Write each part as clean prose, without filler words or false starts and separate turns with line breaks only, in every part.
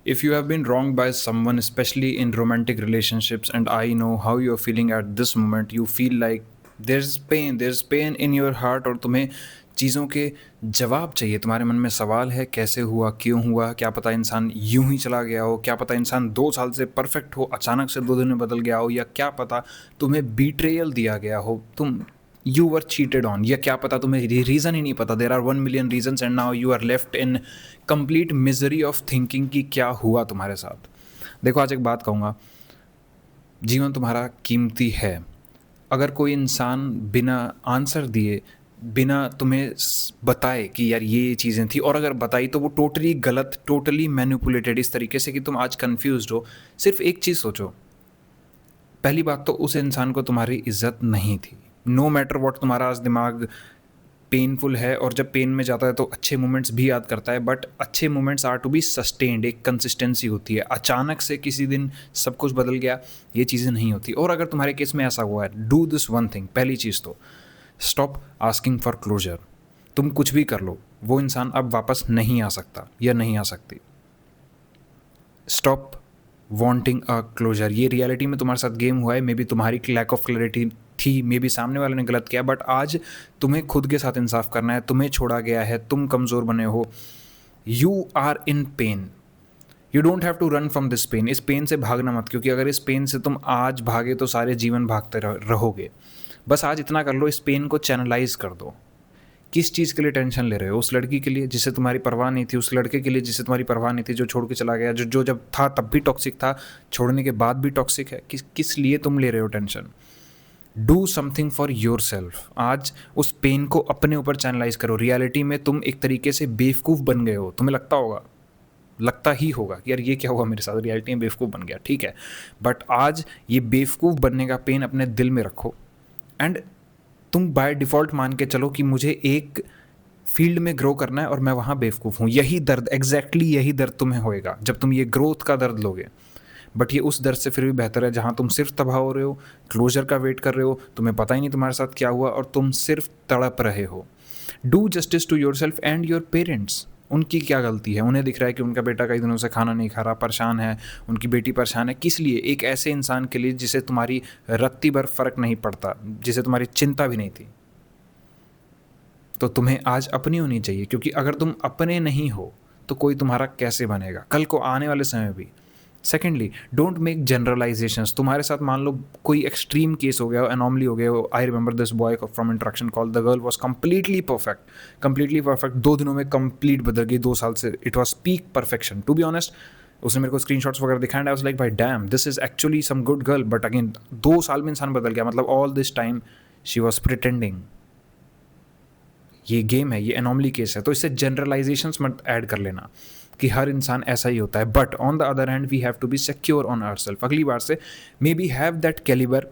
If you have been wronged by someone, especially in romantic relationships, and I know how you're feeling at this moment, you feel like there's pain in your heart, और तुम्हें चीज़ों के जवाब चाहिए, तुम्हारे मन में सवाल है कैसे हुआ, क्यों हुआ, क्या पता इंसान यूं ही चला गया हो, क्या पता इंसान 2 साल से परफेक्ट हो, अचानक से 2 दिन में बदल गया हो, या क्या पता तुम्हें बीट्रेयल दिया गया हो, तुम यू वर चीटेड ऑन, या क्या पता तुम्हें रीज़न ही नहीं पता, there are 1 million reasons and now you are left in complete misery of thinking कि क्या हुआ तुम्हारे साथ। देखो, आज एक बात कहूँगा, जीवन तुम्हारा कीमती है। अगर कोई इंसान बिना आंसर दिए, बिना तुम्हें बताए कि यार ये चीज़ें थी, और अगर बताई तो वो टोटली गलत, टोटली मैनिपुलेटेड, इस तरीके से कि तुम आज कन्फ्यूज्ड हो, सिर्फ एक चीज़ सोचो, पहली बात तो उस इंसान को तुम्हारी इज्जत नहीं थी। नो मैटर वॉट, तुम्हारा आज दिमाग पेनफुल है, और जब पेन में जाता है तो अच्छे मोमेंट्स भी याद करता है, बट अच्छे moments are to be sustained, एक कंसिस्टेंसी होती है। अचानक से किसी दिन सब कुछ बदल गया, ये चीज़ें नहीं होती। और अगर तुम्हारे केस में ऐसा हुआ है, डू दिस वन थिंग, पहली चीज़ तो स्टॉप आस्किंग फॉर क्लोजर। तुम कुछ भी कर लो, वो इंसान अब वापस नहीं आ सकता या नहीं आ सकती। स्टॉप वांटिंग अ क्लोजर। ये रियलिटी में तुम्हारे साथ गेम हुआ है, मे बी तुम्हारी लैक ऑफ क्लैरिटी थी, मे बी सामने वाले ने गलत किया, बट आज तुम्हें खुद के साथ इंसाफ करना है। तुम्हें छोड़ा गया है, तुम कमज़ोर बने हो, you are in pain, you don't have to run from this pain. इस पेन से भागना मत, क्योंकि अगर इस पेन से तुम आज भागे तो सारे जीवन भागते रहोगे। बस आज इतना कर लो, इस पेन को चैनलाइज कर दो। किस चीज़ के लिए टेंशन ले रहे हो? उस लड़की के लिए जिससे तुम्हारी परवाह नहीं थी, उस लड़के के लिए जिससे तुम्हारी परवाह नहीं थी, जो छोड़ के चला गया, जो जब था तब भी टॉक्सिक था, छोड़ने के बाद भी टॉक्सिक है। किस लिए तुम ले रहे हो tension? Do something for your self. आज उस पेन को अपने ऊपर चैनलाइज करो। रियलिटी में तुम एक तरीके से बेवकूफ़ बन गए हो, तुम्हें लगता ही होगा कि यार ये क्या हुआ मेरे साथ, रियलिटी में बेवकूफ़ बन गया, ठीक है। बट आज ये बेवकूफ़ बनने का पेन अपने दिल में रखो, एंड तुम बाय डिफ़ॉल्ट मान के चलो कि मुझे एक फील्ड में ग्रो करना है और मैं वहाँ बेवकूफ़ हूँ। यही दर्द, एग्जैक्टली यही दर्द तुम्हें होएगा जब तुम ये ग्रोथ का दर्द लोगे। बट ये उस दर्द से फिर भी बेहतर है जहाँ तुम सिर्फ तबाह हो रहे हो, क्लोजर का वेट कर रहे हो, तुम्हें पता ही नहीं तुम्हारे साथ क्या हुआ, और तुम सिर्फ तड़प रहे हो। Do justice to yourself and your parents. उनकी क्या गलती है? उन्हें दिख रहा है कि उनका बेटा कई दिनों से खाना नहीं खा रहा, परेशान है, उनकी बेटी परेशान है। किस लिए? एक ऐसे इंसान के लिए जिसे तुम्हारी रत्ती भर फ़र्क नहीं पड़ता, जिसे तुम्हारी चिंता भी नहीं थी। तो तुम्हें आज अपनी होनी चाहिए, क्योंकि अगर तुम अपने नहीं हो तो कोई तुम्हारा कैसे बनेगा कल को आने वाले समय में भी। Secondly, don't make generalisations. तुम्हारे साथ मान लो कोई एक्सट्रीम केस हो गया हो, एनॉमली हो गया हो। I remember this boy from interaction call, the girl was completely perfect, 2 दिनों में कंप्लीट बदल गई, 2 साल से it was peak perfection. To be honest, उसने मेरे को स्क्रीनशॉट्स वगैरह दिखाया, आई वाज लाइक भाई damn, this is actually some good girl, but again 2 साल में इंसान बदल गया। मतलब all this time she was pretending. ये गेम है, ये एनॉमली केस है, तो इससे जनरलाइजेशंस मत ऐड कर लेना कि हर इंसान ऐसा ही होता है। But on the other hand we have to be secure on ourself. अगली बार से maybe have that calibre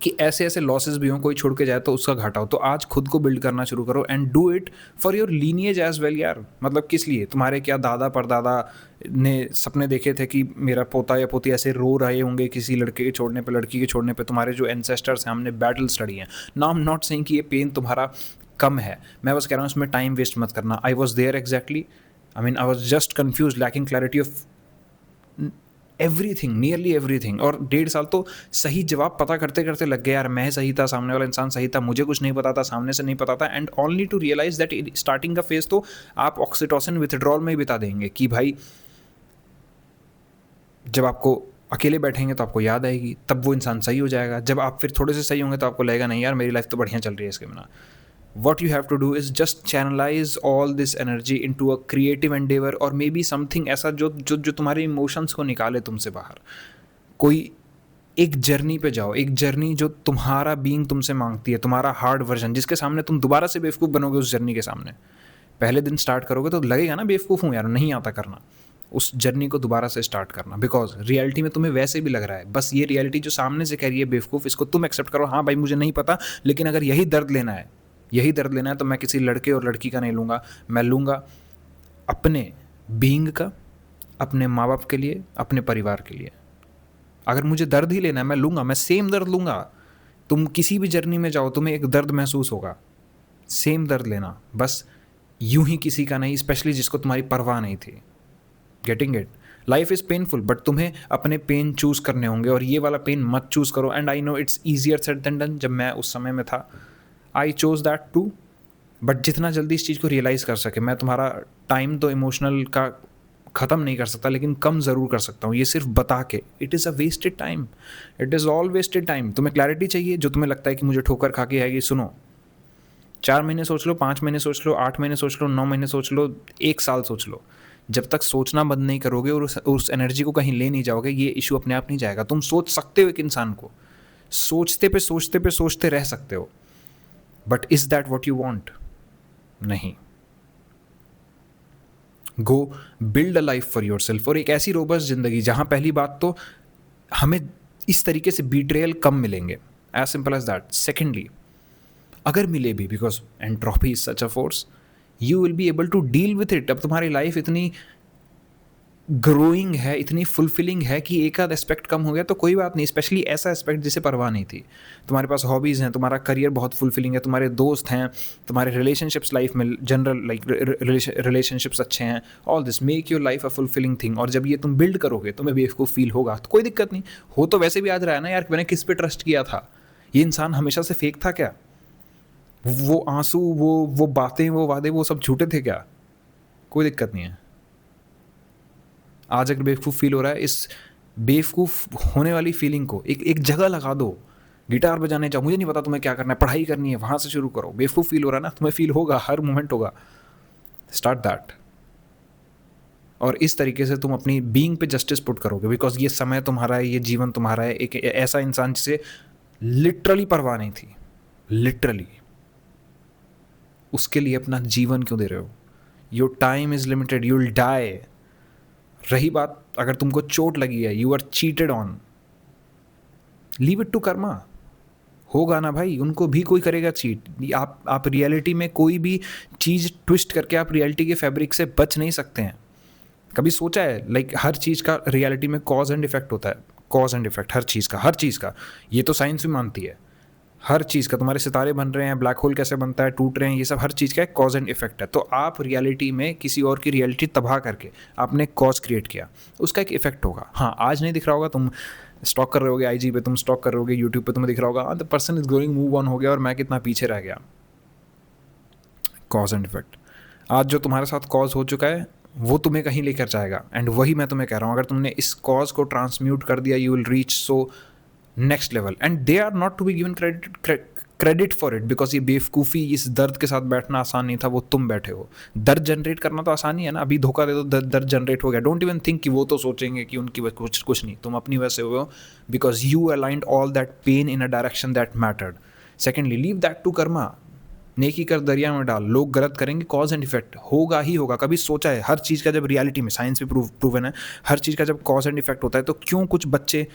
कि ऐसे ऐसे लॉसेस भी हों, कोई छोड़ के जाए तो उसका घाटा हो, तो आज खुद को बिल्ड करना शुरू करो, and do it for your lineage as well. यार मतलब किस लिए? तुम्हारे क्या दादा परदादा ने सपने देखे थे कि मेरा पोता या पोती ऐसे रो रहे होंगे किसी लड़के के छोड़ने पे, लड़की के छोड़ने पे? तुम्हारे जो एंसेस्टर्स हैं, हमने बैटल्स लड़ी हैं। Now I am not saying कि ये पेन तुम्हारा कम है, मैं बस कह रहा हूँ इसमें टाइम वेस्ट मत करना। I was there exactly, I mean I was just confuse, lacking clarity of everything, nearly everything. और 1.5 साल तो सही जवाब पता करते करते लग गया। यार मैं सही था, सामने वाला इंसान सही था, मुझे कुछ नहीं पता था, सामने से नहीं पता था, and only to realise that starting का फेज तो आप ऑक्सीटोसिन विथड्रॉल में ही बिता देंगे कि भाई जब आपको अकेले बैठेंगे तो आपको याद आएगी, तब वो इंसान सही हो जाएगा। जब आप फिर थोड़े से सही होंगे तो आपको लगेगा नहीं यार मेरी लाइफ तो बढ़िया चल रही है इसके बिना। what you have to do is just channelize all this energy into a creative endeavor, और maybe something ऐसा जो तुम्हारे इमोशंस को निकाले तुमसे बाहर। कोई एक जर्नी पे जाओ, एक जर्नी जो तुम्हारा बीइंग तुमसे मांगती है, तुम्हारा हार्ड वर्जन, जिसके सामने तुम दोबारा से बेवकूफ़ बनोगे। उस जर्नी के सामने पहले दिन स्टार्ट करोगे तो लगेगा ना बेवकूफ़ हूँ यार, नहीं आता करना। उस जर्नी को दोबारा से स्टार्ट करना, बिकॉज रियलिटी में तुम्हें वैसे भी लग रहा है। बस ये रियलिटी जो सामने से कह रही है बेवकूफ़, इसको तुम एक्सेप्ट करो। हाँ भाई मुझे नहीं पता, लेकिन अगर यही दर्द लेना है तो मैं किसी लड़के और लड़की का नहीं लूँगा, मैं लूँगा अपने बीइंग का, अपने माँ बाप के लिए, अपने परिवार के लिए। अगर मुझे दर्द ही लेना है मैं लूँगा, मैं सेम दर्द लूँगा। तुम किसी भी जर्नी में जाओ तुम्हें एक दर्द महसूस होगा, सेम दर्द लेना, बस यूं ही किसी का नहीं, स्पेशली जिसको तुम्हारी परवाह नहीं थी। Getting it? Life is painful, but तुम्हें अपने पेन चूज़ करने होंगे और ये वाला पेन मत चूज़ करो। And I know it's easier said than done. जब मैं उस समय में था, I chose that too. But जितना जल्दी इस चीज़ को रियलाइज़ कर सके, मैं तुम्हारा टाइम तो इमोशनल का ख़त्म नहीं कर सकता, लेकिन कम ज़रूर कर सकता हूँ, ये सिर्फ बता के। It is a wasted time, it is all wasted time. तुम्हें क्लैरिटी चाहिए, जो तुम्हें लगता है कि मुझे ठोकर खा के आएगी, सुनो, 4 महीने सोच लो, 5 महीने सोच लो, 8 महीने सोच लो, 9 महीने सोच लो, 1 साल सोच लो। जब तक सोचना बंद नहीं करोगे और उस एनर्जी को कहीं ले नहीं जाओगे, ये इशू अपने आप नहीं जाएगा। तुम सोच सकते हो एक इंसान को, सोचते पे सोचते रह सकते हो, but is that what you want? नहीं। Go build a life for yourself, और एक ऐसी रोबस्ट जिंदगी जहां पहली बात तो हमें इस तरीके से बीट्रेयल कम मिलेंगे, as simple as that. Secondly, अगर मिले भी, because entropy is such a force, you will be able to deal with it. अब तुम्हारी लाइफ इतनी ग्रोइंग है, इतनी फुलफिलिंग है कि एक आध एस्पेक्ट कम हो गया तो कोई बात नहीं, स्पेशली ऐसा एस्पेक्ट जिसे परवाह नहीं थी। तुम्हारे पास हॉबीज़ हैं, तुम्हारा करियर बहुत फुलफिलिंग है, तुम्हारे दोस्त हैं, तुम्हारे रिलेशनशिप्स लाइफ में जनरल लाइक रिलेशनशिप्स अच्छे हैं। All this make your life a fulfilling thing. और जब ये तुम बिल्ड करोगे, तुम्हें बेवकूफ़ फील होगा तो कोई दिक्कत नहीं। हो तो वैसे भी आज रहा है ना यार, मैंने किस पे ट्रस्ट किया था, ये इंसान हमेशा से फेक था क्या, वो आंसू, वो बातें, वो वादे, वो सब झूठे थे क्या? कोई दिक्कत नहीं है। आज अगर बेवकूफ़ फील हो रहा है, इस बेवकूफ़ होने वाली फीलिंग को एक जगह लगा दो। गिटार बजाने जाओ, मुझे नहीं पता तुम्हें क्या करना है, पढ़ाई करनी है, वहाँ से शुरू करो। बेवकूफ़ फील हो रहा है ना, तुम्हें फील होगा, हर मोमेंट होगा। Start that. और इस तरीके से तुम अपनी बीइंग पे जस्टिस पुट करोगे, बिकॉज ये समय तुम्हारा है, ये जीवन तुम्हारा है। एक ऐसा इंसान जिसे लिटरली परवाह नहीं थी, लिटरली, उसके लिए अपना जीवन क्यों दे रहे हो? Your time is limited, you will die. रही बात, अगर तुमको चोट लगी है, you are cheated on, leave it to karma. होगा ना भाई, उनको भी कोई करेगा चीट। आप रियलिटी में कोई भी चीज़ ट्विस्ट करके आप रियलिटी के फैब्रिक से बच नहीं सकते हैं। कभी सोचा है लाइक हर चीज़ का रियलिटी में कॉज एंड इफेक्ट होता है? कॉज एंड इफेक्ट हर चीज़ का, हर चीज़ का। ये तो साइंस भी मानती है। हर चीज़ का, तुम्हारे सितारे बन रहे हैं, ब्लैक होल कैसे बनता है, टूट रहे हैं, ये सब हर चीज़ का एक कॉज एंड इफेक्ट है। तो आप रियलिटी में किसी और की रियलिटी तबाह करके आपने कॉज क्रिएट किया, उसका एक इफेक्ट होगा। हाँ, आज नहीं दिख रहा होगा, तुम स्टॉक कर रहे होगे IG पे, तुम स्टॉक कर रहे होगे यूट्यूब पे, तुम्हें दिख रहा होगा the person is going move on हो गया और मैं कितना पीछे रह गया। Cause and effect. आज जो तुम्हारे साथ कॉज हो चुका है वो तुम्हें कहीं लेकर जाएगा, एंड वही मैं तुम्हें कह रहा हूँ। अगर तुमने इस कॉज को ट्रांसम्यूट कर दिया, you will reach so next level, and they are not to be given credit for it, because ये बेवकूफ़ी, इस दर्द के साथ बैठना आसान नहीं था, वो तुम बैठे हो। दर्द जनरेट करना तो आसान ही है ना, अभी धोखा दे दो, दर्द जनरेट हो गया। डोंट इवन थिंक कि वो तो सोचेंगे कि उनकी वजह कुछ नहीं, तुम अपनी वजह से हो, because you aligned all that pain in a direction that mattered. Secondly, leave that to karma. नेकी कर दरिया में डाल, लोग गलत करेंगे, कॉज एंड इफेक्ट होगा ही होगा। कभी सोचा है हर चीज़ का जब रियलिटी में, साइंस भी प्रूवन है, हर चीज़ का जब कॉज एंड इफेक्ट होता है तो क्यों कुछ बच्चे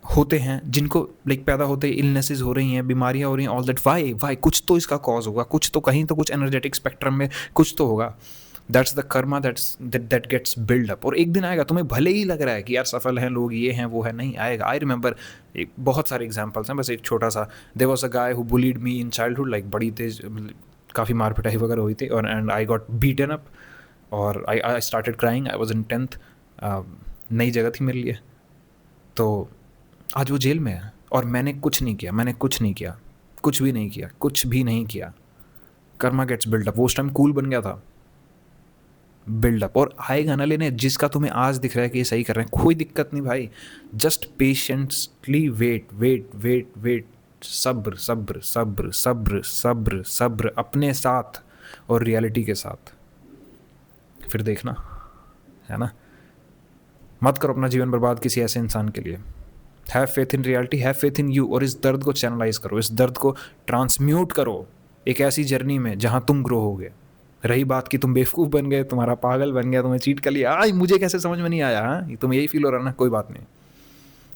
होते हैं जिनको लाइक पैदा होते ही इलनेसेस हो रही हैं, बीमारियां हो रही हैं, ऑल दैट, वाई कुछ तो इसका कॉज होगा, कुछ तो कहीं तो कुछ एनर्जेटिक स्पेक्ट्रम में कुछ तो होगा। That's the karma that gets build up. और एक दिन आएगा, तुम्हें भले ही लग रहा है कि यार सफल हैं लोग, ये हैं वो है, नहीं आएगा। आई रिमेंबर, एक बहुत सारे एग्जाम्पल्स हैं, बस एक छोटा सा। There was a guy who bullied me in childhood, like बड़ी तेज, काफ़ी मार पिटाई वगैरह हुई थी, और and I got beaten up और I started crying. I was in 10th, नई जगह थी मेरे लिए। तो आज वो जेल में है और मैंने कुछ नहीं किया, कुछ भी नहीं किया। Karma gets build up. वो उस टाइम कूल बन गया था, बिल्ड अप, और आएगा ना लेने। जिसका तुम्हें आज दिख रहा है कि ये सही कर रहे हैं, कोई दिक्कत नहीं भाई, जस्ट पेशेंटली वेट, सब्र सब्र सब्र सब्र सब्र सब्र, अपने साथ और रियलिटी के साथ, फिर देखना, है ना। मत करो अपना जीवन बर्बाद किसी ऐसे इंसान के लिए। Have faith in reality, have faith in you, और इस दर्द को चैनलाइज करो, इस दर्द को ट्रांसम्यूट करो एक ऐसी जर्नी में जहां तुम ग्रो होगे। रही बात कि तुम बेवकूफ़ बन गए, तुम्हारा पागल बन गया, तुम्हें चीट कर लिया, आज मुझे कैसे समझ में नहीं आया, हाँ तुम यही फील हो रहा ना, कोई बात नहीं,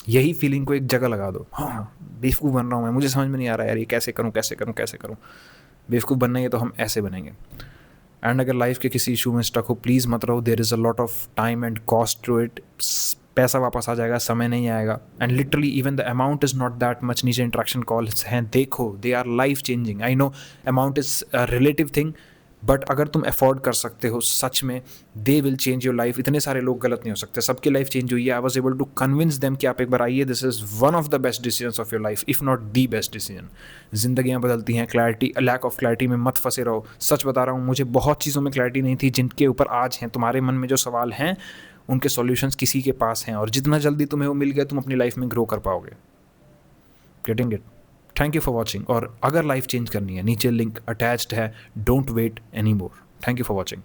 यही फीलिंग को एक जगह लगा दो। हाँ, बेवकूफ़ बन रहा हूँ मैं, मुझे समझ में नहीं आ रहा यार, ये कैसे करूँ। बेवकूफ़ बनना है तो हम ऐसे बनेंगे। एंड अगर लाइफ के किसी इशू में स्टक हो, प्लीज़ मत रहो। There is a lot of time and cost to it. पैसा वापस आ जाएगा, समय नहीं आएगा। And literally even the amount is not that much. नीचे इंट्रैक्शन कॉल्स हैं, देखो, they are life changing. I know amount is a relative thing, but अगर तुम अफोर्ड कर सकते हो सच में, they will change your life. इतने सारे लोग गलत नहीं हो सकते, सबकी लाइफ चेंज हुई है। I was able to convince them कि आप एक बार आइए, this is one of the best decision of your life, if not the best decision. जिंदगियाँ बदलती हैं, क्लैरिटी, लैक ऑफ क्लैरिटी में मत फंसे रहो। सच बता रहा हूँ, मुझे बहुत चीज़ों में क्लैरिटी नहीं थी जिनके ऊपर आज हैं। तुम्हारे मन में जो सवाल हैं उनके सॉल्यूशंस किसी के पास हैं, और जितना जल्दी तुम्हें वो मिल गया, तुम अपनी लाइफ में ग्रो कर पाओगे। Getting it? Thank you for watching. और अगर लाइफ चेंज करनी है, नीचे लिंक अटैच्ड है, don't wait any more. Thank you for watching.